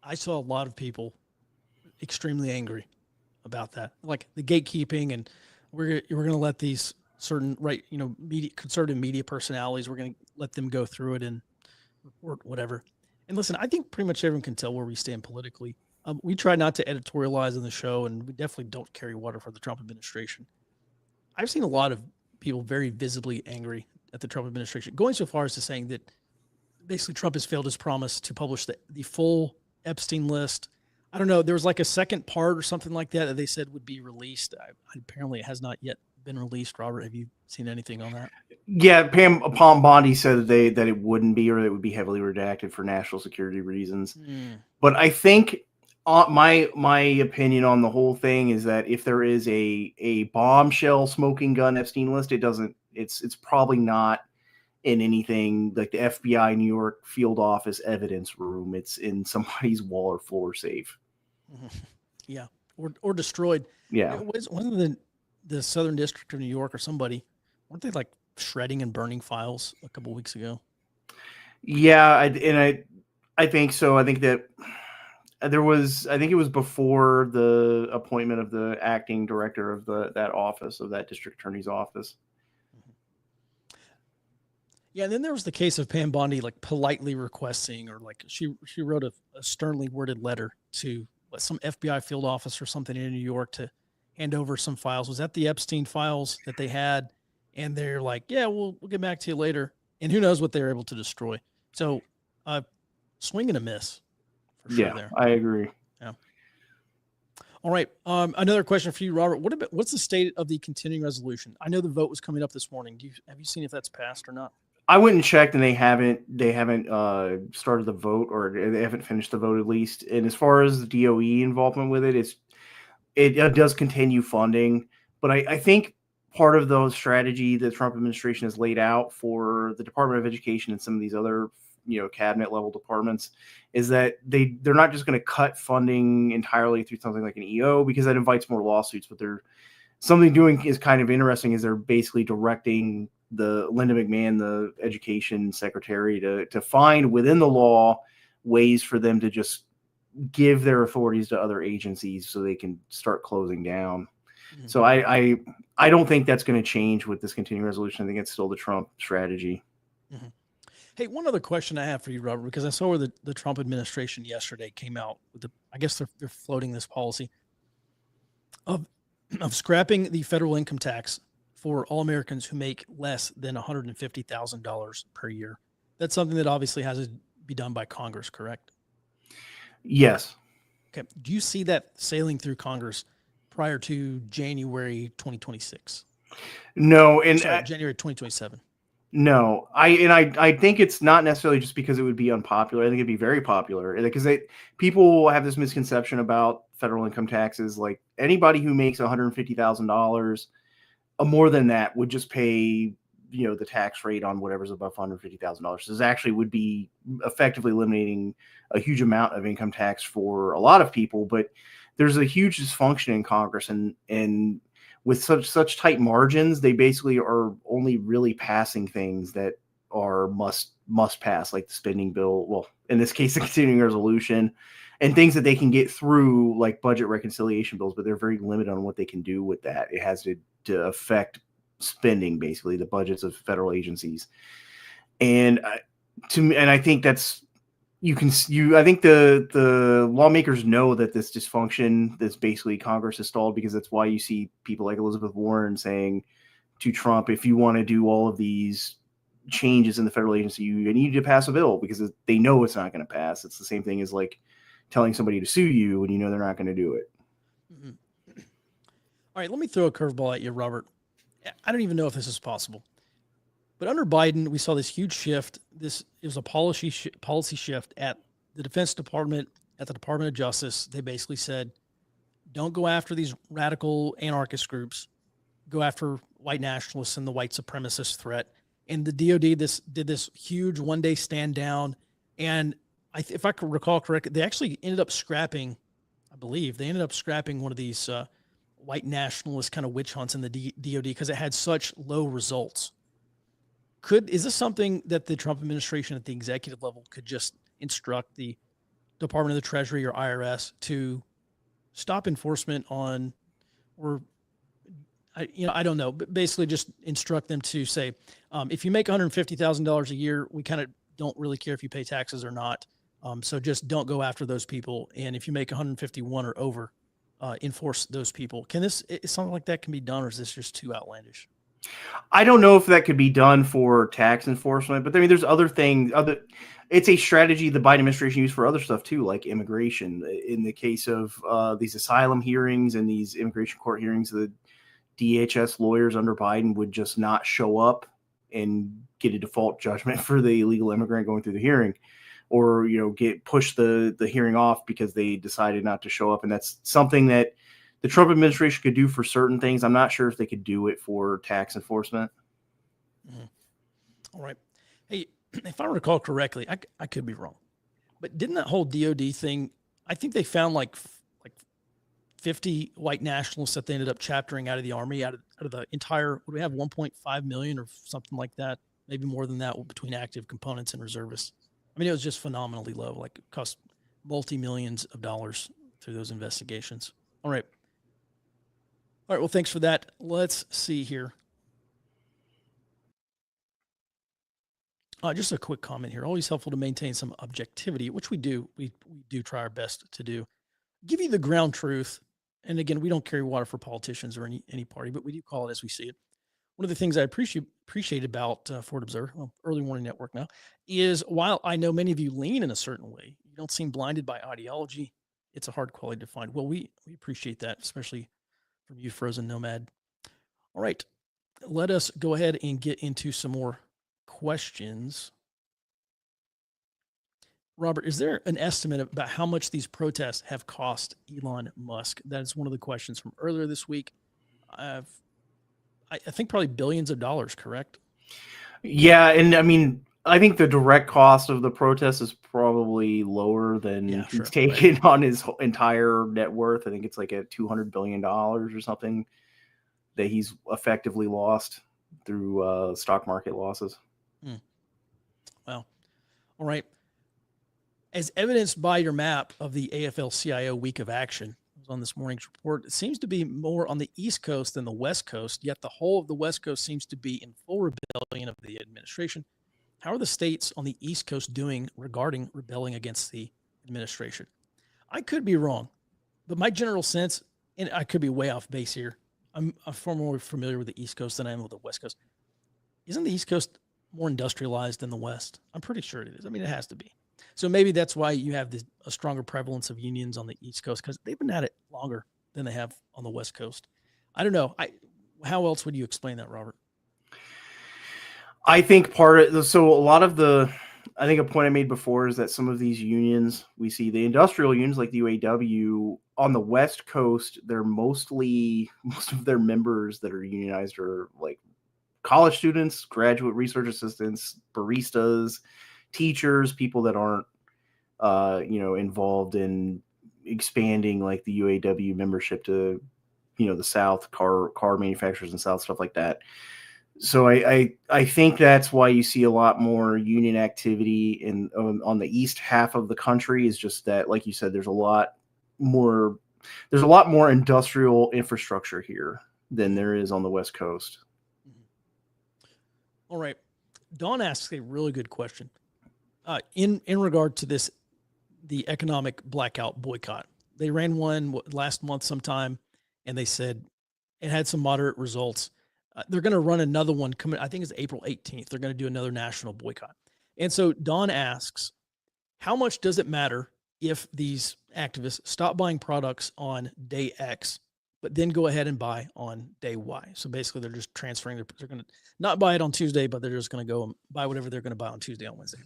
I saw a lot of people extremely angry about that, like the gatekeeping, and we're going to let these certain conservative media personalities, we're going to let them go through it and report whatever. And listen, I think pretty much everyone can tell where we stand politically. We try not to editorialize on the show, and we definitely don't carry water for the Trump administration. I've seen a lot of people very visibly angry at the Trump administration, going so far as to saying that basically Trump has failed his promise to publish the full Epstein list. I don't know. There was like a second part or something like that they said would be released. Apparently it has not yet been released. Robert, have you seen anything on that? Yeah, Pam Bondi said that it wouldn't be, or it would be heavily redacted for national security reasons. But I think my opinion on the whole thing is that if there is a bombshell smoking gun Epstein list, it's probably not in anything like the FBI New York field office evidence room. It's in somebody's wall or floor safe. Yeah, or destroyed. Yeah, wasn't the Southern District of New York or somebody, weren't they like shredding and burning files a couple of weeks ago? Yeah, I think so. I think that I think it was before the appointment of the acting director of that office, of that district attorney's office. Yeah, and then there was the case of Pam Bondi like politely requesting, or like she wrote a sternly worded letter to some FBI field office or something in New York to hand over some files. Was that the Epstein files that they had? And they're like, yeah, we'll get back to you later. And who knows what they're able to destroy. So swing and a miss for sure. Yeah, there. I agree. Yeah. All right. Another question for you, Robert. What's the state of the continuing resolution? I know the vote was coming up this morning. Have you seen if that's passed or not? I went and checked, and they haven't started the vote, or they haven't finished the vote at least. And as far as the DOE involvement with it, it does continue funding. But I think part of the strategy the Trump administration has laid out for the Department of Education and some of these other cabinet level departments is that they're not just going to cut funding entirely through something like an EO, because that invites more lawsuits. But something doing is kind of interesting is they're basically directing Linda McMahon, the education secretary, to find within the law ways for them to just give their authorities to other agencies so they can start closing down. Mm-hmm. So I don't think that's going to change with this continuing resolution. I think it's still the Trump strategy. Mm-hmm. Hey, one other question I have for you, Robert, because I saw where the Trump administration yesterday came out with I guess they're floating this policy of scrapping the federal income tax for all Americans who make less than $150,000 per year. That's something that obviously has to be done by Congress, correct? Yes. Okay. Do you see that sailing through Congress prior to January 2026? No, January 2027. No, I think it's not necessarily just because it would be unpopular. I think it'd be very popular, because people have this misconception about federal income taxes. Like anybody who makes $150,000, more than that would just pay, the tax rate on whatever's above $150,000. This actually would be effectively eliminating a huge amount of income tax for a lot of people. But there's a huge dysfunction in Congress, and with such tight margins, they basically are only really passing things that are must pass, like the spending bill. Well, in this case, the continuing resolution, and things that they can get through, like budget reconciliation bills. But they're very limited on what they can do with that. It has to affect spending, basically the budgets of federal agencies. And I think that's I think the lawmakers know that this dysfunction, this basically Congress is stalled, because that's why you see people like Elizabeth Warren saying to Trump, if you want to do all of these changes in the federal agency, you need to pass a bill, because they know it's not going to pass. It's the same thing as like telling somebody to sue you when you know they're not going to do it. Mm-hmm. All right, let me throw a curveball at you, Robert. I don't even know if this is possible, but under Biden, we saw this huge shift. It was a policy shift at the Defense Department, at the Department of Justice. They basically said, don't go after these radical anarchist groups. Go after white nationalists and the white supremacist threat. And the DOD did this huge one-day stand down. And if I could recall correctly, they actually ended up scrapping, I believe, one of these white nationalist kind of witch hunts in the DOD because it had such low results. Is this something that the Trump administration at the executive level could just instruct the Department of the Treasury or IRS to stop enforcement on, or I don't know, but basically just instruct them to say, if you make $150,000 a year, we kind of don't really care if you pay taxes or not. So just don't go after those people. And if you make 151 or over, enforce those people. Is something like that can be done, or is this just too outlandish? I don't know if that could be done for tax enforcement, but I mean, there's other things. It's a strategy the Biden administration used for other stuff too, like immigration. In the case of these asylum hearings and these immigration court hearings, the DHS lawyers under Biden would just not show up and get a default judgment for the illegal immigrant going through the hearing, or push the hearing off because they decided not to show up. And that's something that the Trump administration could do for certain things. I'm not sure if they could do it for tax enforcement. Mm-hmm. All right. Hey, if I recall correctly, I could be wrong, but didn't that whole DOD thing, I think they found like 50 white nationalists that they ended up chaptering out of the army, out of the entire, what do we have, 1.5 million or something like that, maybe more than that, between active components and reservists. I mean, it was just phenomenally low. Like, it cost multi-millions of dollars through those investigations. All right. Well, thanks for that. Let's see here. Just a quick comment here. Always helpful to maintain some objectivity, which we do. We do try our best to do. Give you the ground truth. And again, we don't carry water for politicians or any party, but we do call it as we see it. One of the things I appreciate about Ford Observer, Early Warning Network now, is while I know many of you lean in a certain way, you don't seem blinded by ideology. It's a hard quality to find. Well, we appreciate that, especially from you, Frozen Nomad. All right, let us go ahead and get into some more questions. Robert, is there an estimate about how much these protests have cost Elon Musk? That is one of the questions from earlier this week. I think probably billions of dollars, correct? Yeah, and I mean, I think the direct cost of the protest is probably lower than he's taken on his entire net worth. I think it's like at $200 billion or something that he's effectively lost through stock market losses. Well, all right. As evidenced by your map of the AFL-CIO week of action, on this morning's report, it seems to be more on the East Coast than the West Coast, yet the whole of the West Coast seems to be in full rebellion of the administration. How are the states on the East Coast doing regarding rebelling against the administration? I could be wrong, but my general sense, and I could be way off base here, I'm far more familiar with the East Coast than I am with the West Coast. Isn't the East Coast more industrialized than the West? I'm pretty sure it is. I mean, it has to be. So maybe that's why you have a stronger prevalence of unions on the East Coast, because they've been at it longer than they have on the West Coast. I don't know. How else would you explain that, Robert? I think a lot of I think a point I made before is that some of these unions, we see the industrial unions like the UAW on the West Coast, most of their members that are unionized are like college students, graduate research assistants, baristas, teachers, people that aren't, involved in expanding like the UAW membership to, the South, car manufacturers in the South, stuff like that. So I think that's why you see a lot more union activity on the east half of the country, is just that, like you said, there's a lot more industrial infrastructure here than there is on the West Coast. All right. Dawn asks a really good question. in regard to this, the economic blackout boycott, they ran one last month sometime, and they said it had some moderate results. They're going to run another one coming, I think it's April 18th. They're going to do another national boycott. And so Don asks, how much does it matter if these activists stop buying products on day X, but then go ahead and buy on day Y? So basically, they're just transferring. They're going to not buy it on Tuesday, but they're just going to go and buy whatever they're going to buy on Tuesday, on Wednesday.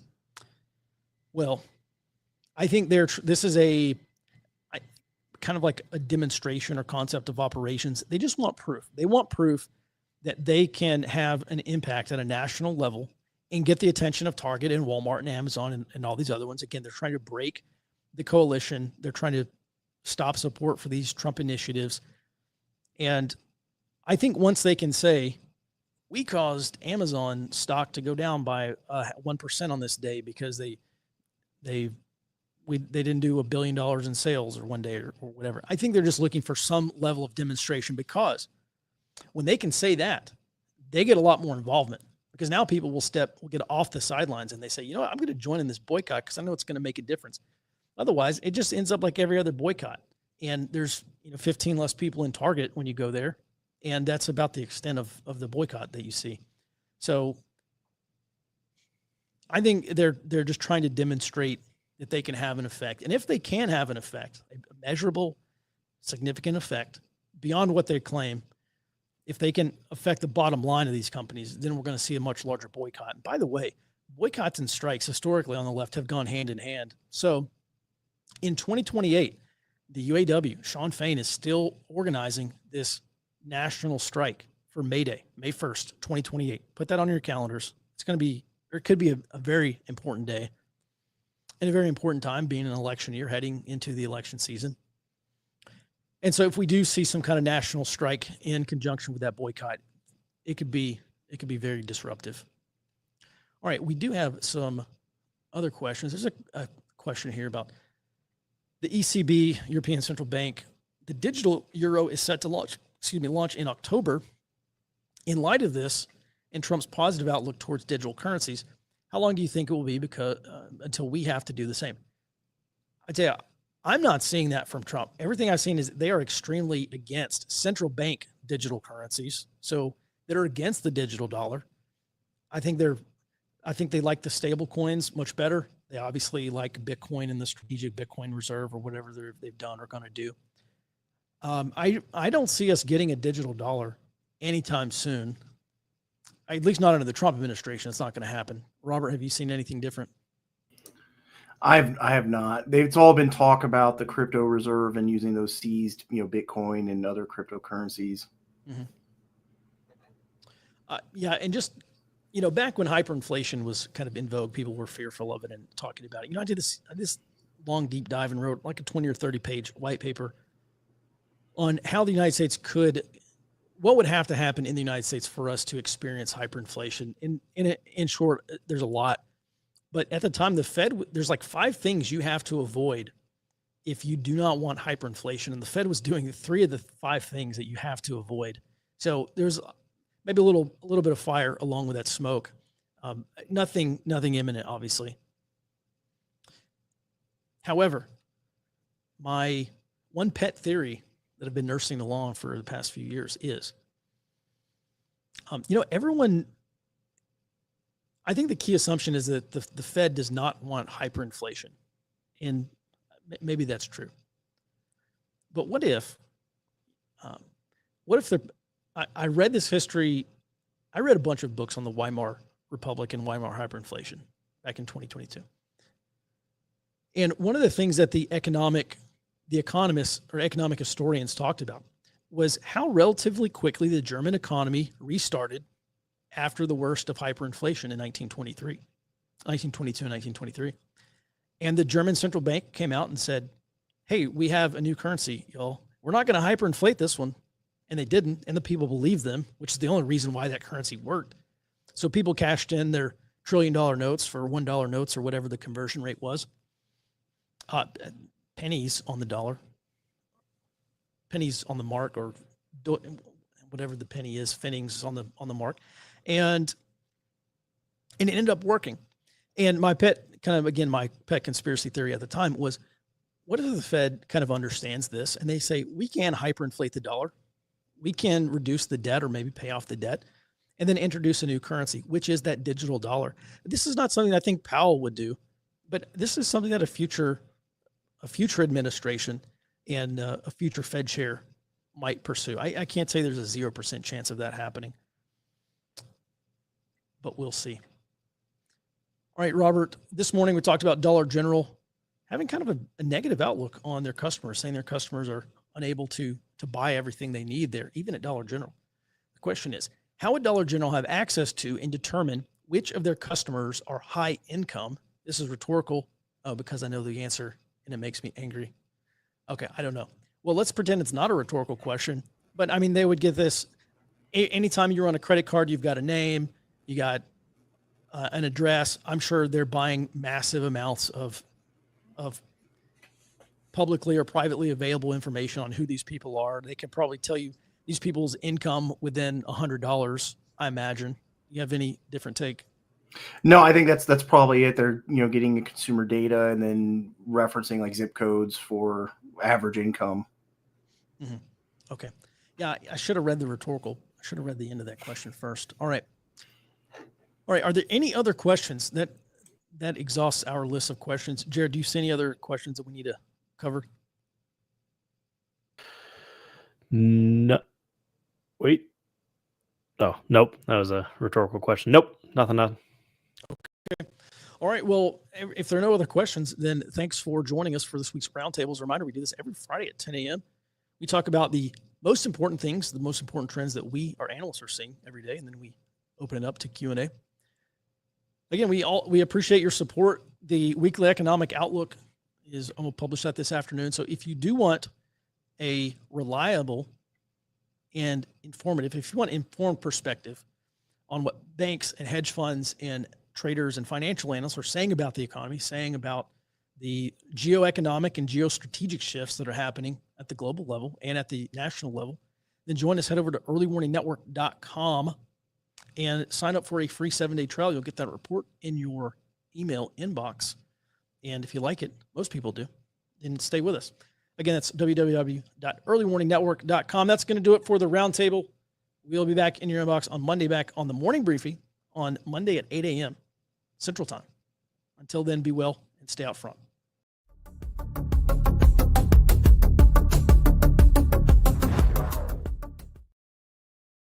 Well, I think this is a kind of like a demonstration or concept of operations. They just want proof. They want proof that they can have an impact at a national level and get the attention of Target and Walmart and Amazon and all these other ones. Again, they're trying to break the coalition. They're trying to stop support for these Trump initiatives. And I think once they can say, we caused Amazon stock to go down by 1% on this day because they didn't do $1 billion in sales or one day or whatever. I think they're just looking for some level of demonstration, because when they can say that, they get a lot more involvement, because now people will get off the sidelines and they say, you know what, I'm going to join in this boycott because I know it's going to make a difference. Otherwise, it just ends up like every other boycott. And there's 15 less people in Target when you go there. And that's about the extent of the boycott that you see. So I think they're just trying to demonstrate that they can have an effect. And if they can have an effect, a measurable, significant effect beyond what they claim, if they can affect the bottom line of these companies, then we're going to see a much larger boycott. And by the way, boycotts and strikes historically on the left have gone hand in hand. So in 2028, the UAW, Sean Fain, is still organizing this national strike for May Day, May 1st, 2028. Put that on your calendars. It's going to be, or it could be a very important day and a very important time, being an election year, heading into the election season. And so if we do see some kind of national strike in conjunction with that boycott, it could be very disruptive. All right, we do have some other questions. There's a question here about the ECB, European Central Bank. The digital euro is set to launch in October. In light of this and Trump's positive outlook towards digital currencies, how long do you think it will be until we have to do the same? I tell you, I'm not seeing that from Trump. Everything I've seen is they are extremely against central bank digital currencies, so that are against the digital dollar. I think they like the stable coins much better. They obviously like Bitcoin and the strategic Bitcoin reserve, or whatever they've done or going to do. I don't see us getting a digital dollar anytime soon. At least not under the Trump administration. It's not going to happen. Robert, have you seen anything different? I have not. It's all been talk about the crypto reserve and using those seized, Bitcoin and other cryptocurrencies. Mm-hmm. Yeah, and just back when hyperinflation was kind of in vogue, people were fearful of it and talking about it. I did this long deep dive and wrote like a 20 or 30 page white paper on how the United States what would have to happen in the United States for us to experience hyperinflation. In short, there's a lot. But at the time, the Fed, there's like 5 things you have to avoid if you do not want hyperinflation. And the Fed was doing 3 of the 5 things that you have to avoid. So there's maybe a little bit of fire along with that smoke. Nothing imminent, obviously. However, my one pet theory that I've been nursing along for the past few years is, everyone, I think the key assumption is that the Fed does not want hyperinflation. And maybe that's true. But what if I read this history, I read a bunch of books on the Weimar Republic and Weimar hyperinflation back in 2022. And one of the things that the economists or economic historians talked about was how relatively quickly the German economy restarted after the worst of hyperinflation in 1922 and 1923. And the German central bank came out and said, hey, we have a new currency, y'all. We're not going to hyperinflate this one. And they didn't. And the people believed them, which is the only reason why that currency worked. So people cashed in their $1 trillion notes for $1 notes or whatever the conversion rate was. Pennies on the dollar, pennies on the mark, or whatever the penny is, pfennings on the mark. And it ended up working. And my pet kind of, again, my pet conspiracy theory at the time was, what if the Fed kind of understands this and they say, we can hyperinflate the dollar, we can reduce the debt or maybe pay off the debt, and then introduce a new currency, which is that digital dollar. This is not something I think Powell would do, but this is something that a future administration and a future Fed chair might pursue. I can't say there's a 0% chance of that happening, but we'll see. All right, Robert, this morning we talked about Dollar General having kind of a negative outlook on their customers, saying their customers are unable to buy everything they need there, even at Dollar General. The question is, how would Dollar General have access to and determine which of their customers are high income? This is rhetorical because I know the answer and it makes me angry. Okay, I don't know. Well, let's pretend it's not a rhetorical question, but I mean, they would get this. Anytime you're on a credit card, you've got a name, you got an address. I'm sure they're buying massive amounts of publicly or privately available information on who these people are. They can probably tell you these people's income within $100, I imagine. You have any different take? No, I think that's probably it. They're getting the consumer data and then referencing like zip codes for average income. Mm-hmm. Okay. Yeah, I should have read the rhetorical. I should have read the end of that question first. All right. Are there any other questions that exhausts our list of questions? Jared, do you see any other questions that we need to cover? No. Wait. Oh, nope. That was a rhetorical question. Nope. Nothing. Okay. All right. Well, if there are no other questions, then thanks for joining us for this week's Roundtable. As a reminder, we do this every Friday at 10 a.m. We talk about the most important things, the most important trends that our analysts are seeing every day, and then we open it up to Q&A. Again, we appreciate your support. The weekly economic outlook I'm going to publish that this afternoon. So if you do want a reliable and informative, if you want informed perspective on what banks and hedge funds and traders and financial analysts are saying about the economy, saying about the geoeconomic and geostrategic shifts that are happening at the global level and at the national level, then join us. Head over to earlywarningnetwork.com and sign up for a free 7-day trial. You'll get that report in your email inbox. And if you like it, most people do, then stay with us. Again, that's www.earlywarningnetwork.com. That's going to do it for the Roundtable. We'll be back in your inbox on Monday, back on the morning briefing on Monday at 8 a.m. Central Time. Until then, be well and stay out front.